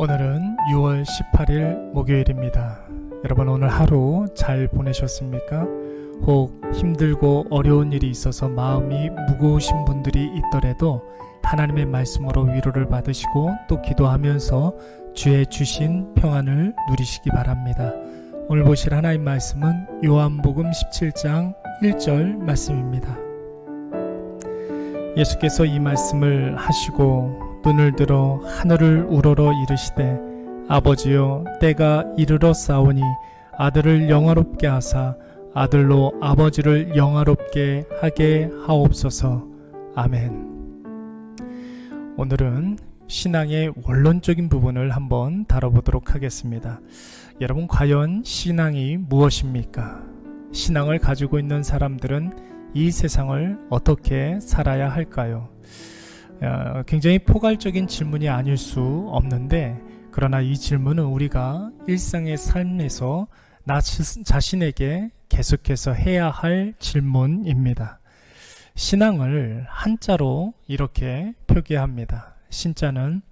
오늘은 6월 18일 목요일입니다. 여러분 오늘 하루 잘 보내셨습니까? 혹 힘들고 어려운 일이 있어서 마음이 무거우신 분들이 있더라도 하나님의 말씀으로 위로를 받으시고 또 기도하면서 주의 주신 평안을 누리시기 바랍니다. 오늘 보실 하나님 말씀은 요한복음 17장 1절 말씀입니다. 예수께서 이 말씀을 하시고 눈을 들어 하늘을 우러러 이르시되 아버지여 때가 이르러 싸우니 아들을 영화롭게 하사 아들로 아버지를 영화롭게 하게 하옵소서. 아멘. 오늘은 신앙의 원론적인 부분을 한번 다뤄보도록 하겠습니다. 여러분 과연 신앙이 무엇입니까? 신앙을 가지고 있는 사람들은 이 세상을 어떻게 살아야 할까요? 굉장히 포괄적인 질문이 아닐 수 없는데 그러나 이 질문은 우리가 일상의 삶에서 나 자신에게 계속해서 해야 할 질문입니다. 신앙을 한자로 이렇게 표기합니다. 신자는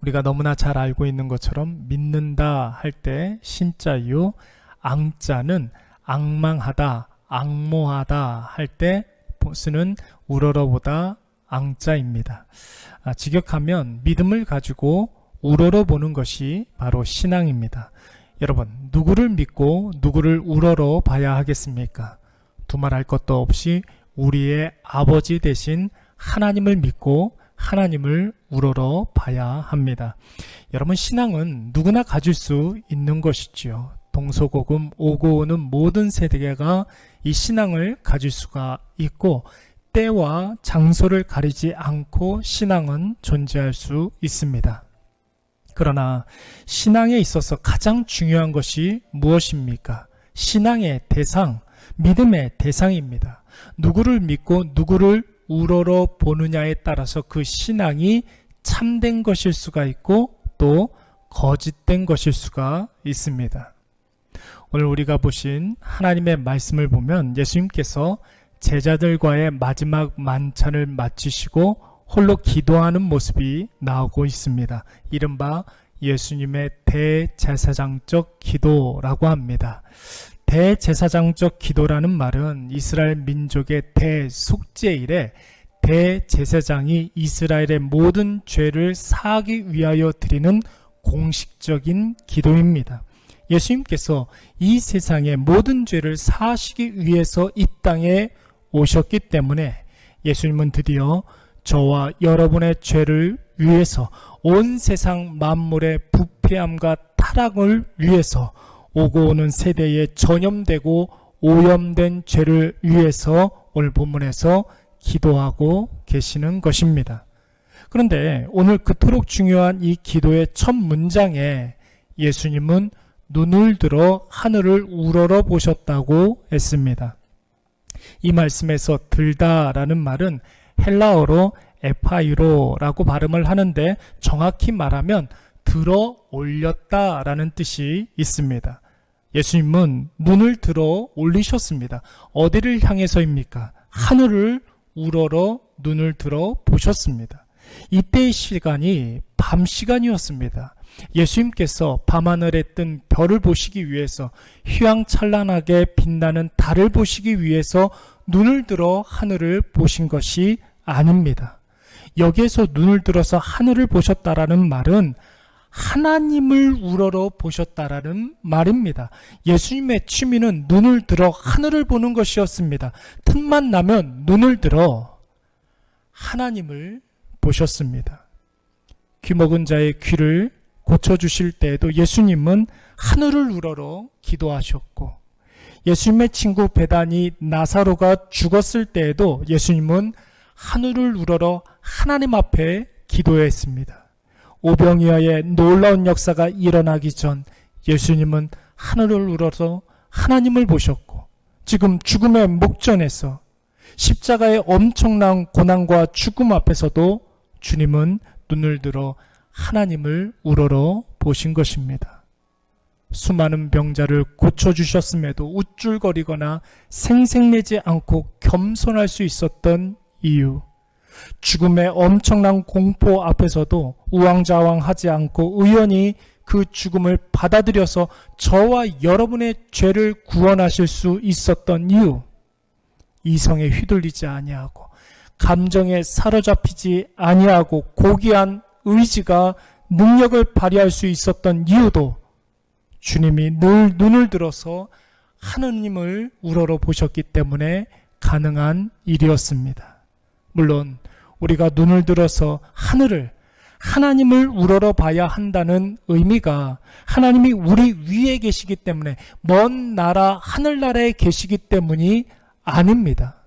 우리가 너무나 잘 알고 있는 것처럼 믿는다 할 때 신자요, 앙자는 앙망하다, 앙모하다 할 때 쓰는 우러러보다 앙자입니다. 직역하면 믿음을 가지고 우러러보는 것이 바로 신앙입니다. 여러분 누구를 믿고 누구를 우러러 봐야 하겠습니까? 두말할 것도 없이 우리의 아버지 되신 하나님을 믿고 하나님을 우러러 봐야 합니다. 여러분 신앙은 누구나 가질 수 있는 것이지요. 동서고금 오고 오는 모든 세대가 이 신앙을 가질 수가 있고 때와 장소를 가리지 않고 신앙은 존재할 수 있습니다. 그러나 신앙에 있어서 가장 중요한 것이 무엇입니까? 신앙의 대상, 믿음의 대상입니다. 누구를 믿고 누구를 우러러 보느냐에 따라서 그 신앙이 참된 것일 수가 있고 또 거짓된 것일 수가 있습니다. 오늘 우리가 보신 하나님의 말씀을 보면 예수님께서 제자들과의 마지막 만찬을 마치시고 홀로 기도하는 모습이 나오고 있습니다. 이른바 예수님의 대제사장적 기도라고 합니다. 대제사장적 기도라는 말은 이스라엘 민족의 대속죄일에 대제사장이 이스라엘의 모든 죄를 사하기 위하여 드리는 공식적인 기도입니다. 예수님께서 이 세상의 모든 죄를 사하시기 위해서 이 땅에 오셨기 때문에 예수님은 드디어 저와 여러분의 죄를 위해서 온 세상 만물의 부패함과 타락을 위해서 오고 오는 세대에 전염되고 오염된 죄를 위해서 오늘 본문에서 기도하고 계시는 것입니다. 그런데 오늘 그토록 중요한 이 기도의 첫 문장에 예수님은 눈을 들어 하늘을 우러러 보셨다고 했습니다. 이 말씀에서 들다라는 말은 헬라어로 에파이로라고 발음을 하는데 정확히 말하면 들어 올렸다라는 뜻이 있습니다. 예수님은 눈을 들어 올리셨습니다. 어디를 향해서입니까? 하늘을 우러러 눈을 들어 보셨습니다. 이때의 시간이 밤 시간이었습니다. 예수님께서 밤하늘에 뜬 별을 보시기 위해서 휘황찬란하게 빛나는 달을 보시기 위해서 눈을 들어 하늘을 보신 것이 아닙니다. 여기에서 눈을 들어서 하늘을 보셨다라는 말은 하나님을 우러러 보셨다라는 말입니다. 예수님의 취미는 눈을 들어 하늘을 보는 것이었습니다. 틈만 나면 눈을 들어 하나님을 보셨습니다. 귀먹은 자의 귀를 고쳐주실 때에도 예수님은 하늘을 우러러 기도하셨고 예수님의 친구 베다니 나사로가 죽었을 때에도 예수님은 하늘을 우러러 하나님 앞에 기도했습니다. 오병이어의 놀라운 역사가 일어나기 전 예수님은 하늘을 우러러 하나님을 보셨고 지금 죽음의 목전에서 십자가의 엄청난 고난과 죽음 앞에서도 주님은 눈을 들어 하나님을 우러러 보신 것입니다. 수많은 병자를 고쳐주셨음에도 우쭐거리거나 생색내지 않고 겸손할 수 있었던 이유, 죽음의 엄청난 공포 앞에서도 우왕좌왕하지 않고 의연히 그 죽음을 받아들여서 저와 여러분의 죄를 구원하실 수 있었던 이유, 이성에 휘둘리지 아니하고 감정에 사로잡히지 아니하고 고귀한 의지가 능력을 발휘할 수 있었던 이유도 주님이 늘 눈을 들어서 하느님을 우러러 보셨기 때문에 가능한 일이었습니다. 물론 우리가 눈을 들어서 하나님을 우러러 봐야 한다는 의미가 하나님이 우리 위에 계시기 때문에 먼 나라 하늘나라에 계시기 때문이 아닙니다.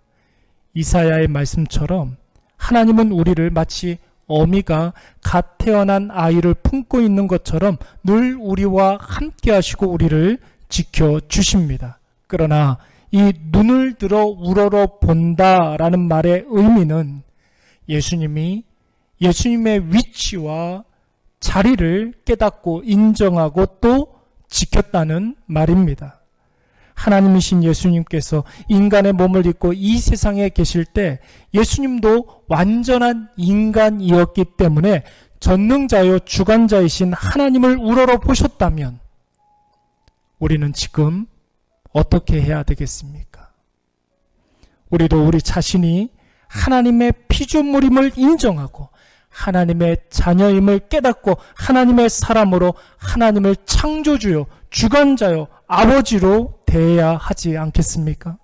이사야의 말씀처럼 하나님은 우리를 마치 어미가 갓 태어난 아이를 품고 있는 것처럼 늘 우리와 함께 하시고 우리를 지켜주십니다. 그러나 이 눈을 들어 우러러 본다라는 말의 의미는 예수님의 위치와 자리를 깨닫고 인정하고 또 지켰다는 말입니다. 하나님이신 예수님께서 인간의 몸을 입고 이 세상에 계실 때 예수님도 완전한 인간이었기 때문에 전능자요 주관자이신 하나님을 우러러 보셨다면 우리는 지금 어떻게 해야 되겠습니까? 우리도 우리 자신이 하나님의 피조물임을 인정하고 하나님의 자녀임을 깨닫고 하나님의 사람으로 하나님을 창조주요 주관자요 아버지로 대해야 하지 않겠습니까?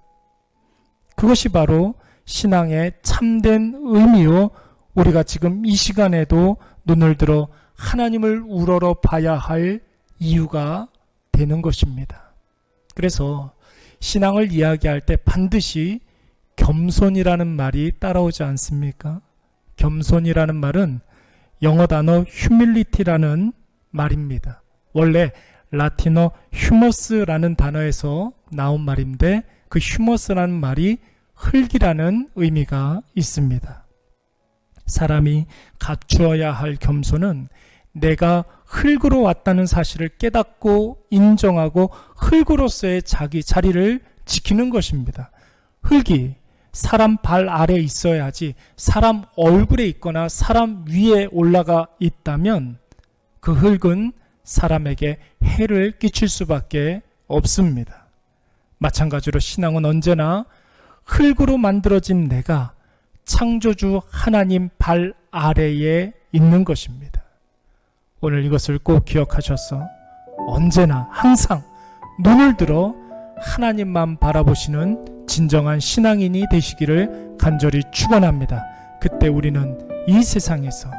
그것이 바로 신앙의 참된 의미요, 우리가 지금 이 시간에도 눈을 들어 하나님을 우러러 봐야 할 이유가 되는 것입니다. 그래서 신앙을 이야기할 때 반드시 겸손이라는 말이 따라오지 않습니까? 겸손이라는 말은 영어 단어 humility라는 말입니다. 원래 라틴어 humus라는 단어에서 나온 말인데 그 humus라는 말이 흙이라는 의미가 있습니다. 사람이 갖추어야 할 겸손은 내가 흙으로 왔다는 사실을 깨닫고 인정하고 흙으로서의 자기 자리를 지키는 것입니다. 흙이 사람 발 아래에 있어야지 사람 얼굴에 있거나 사람 위에 올라가 있다면 그 흙은 사람에게 해를 끼칠 수밖에 없습니다. 마찬가지로 신앙은 언제나 흙으로 만들어진 내가 창조주 하나님 발 아래에 있는 것입니다. 오늘 이것을 꼭 기억하셔서 언제나 항상 눈을 들어 하나님만 바라보시는 진정한 신앙인이 되시기를 간절히 축원합니다. 그때 우리는 이 세상에서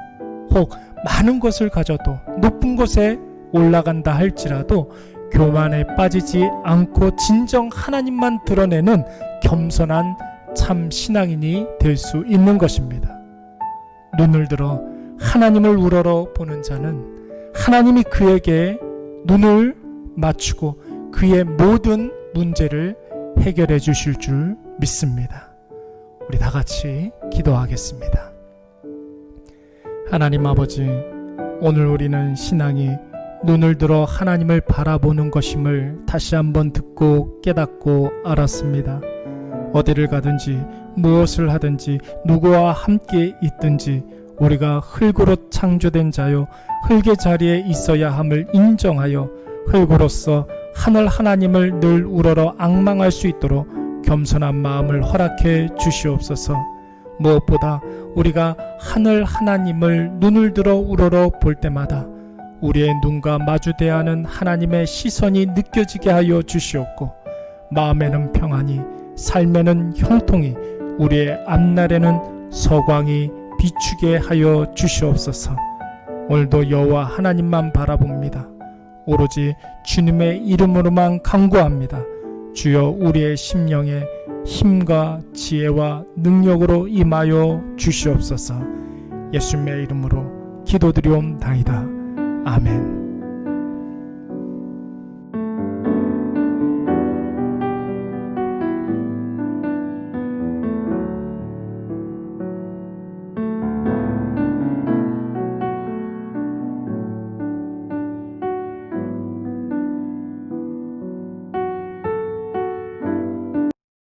혹 많은 것을 가져도 높은 곳에 올라간다 할지라도 교만에 빠지지 않고 진정 하나님만 드러내는 겸손한 참 신앙인이 될 수 있는 것입니다. 눈을 들어 하나님을 우러러 보는 자는 하나님이 그에게 눈을 맞추고 그의 모든 문제를 해결해 주실 줄 믿습니다. 우리 다 같이 기도하겠습니다. 하나님 아버지, 오늘 우리는 신앙이 눈을 들어 하나님을 바라보는 것임을 다시 한번 듣고 깨닫고 알았습니다. 어디를 가든지 무엇을 하든지 누구와 함께 있든지 우리가 흙으로 창조된 자요 흙의 자리에 있어야 함을 인정하여 흙으로서 하늘 하나님을 늘 우러러 앙망할 수 있도록 겸손한 마음을 허락해 주시옵소서. 무엇보다 우리가 하늘 하나님을 눈을 들어 우러러 볼 때마다 우리의 눈과 마주대야 하는 하나님의 시선이 느껴지게 하여 주시옵고 마음에는 평안이, 삶에는 형통이, 우리의 앞날에는 서광이 비추게 하여 주시옵소서. 오늘도 여호와 하나님만 바라봅니다. 오로지 주님의 이름으로만 간구합니다. 주여 우리의 심령에 힘과 지혜와 능력으로 임하여 주시옵소서. 예수님의 이름으로 기도드리옵나이다. 아멘.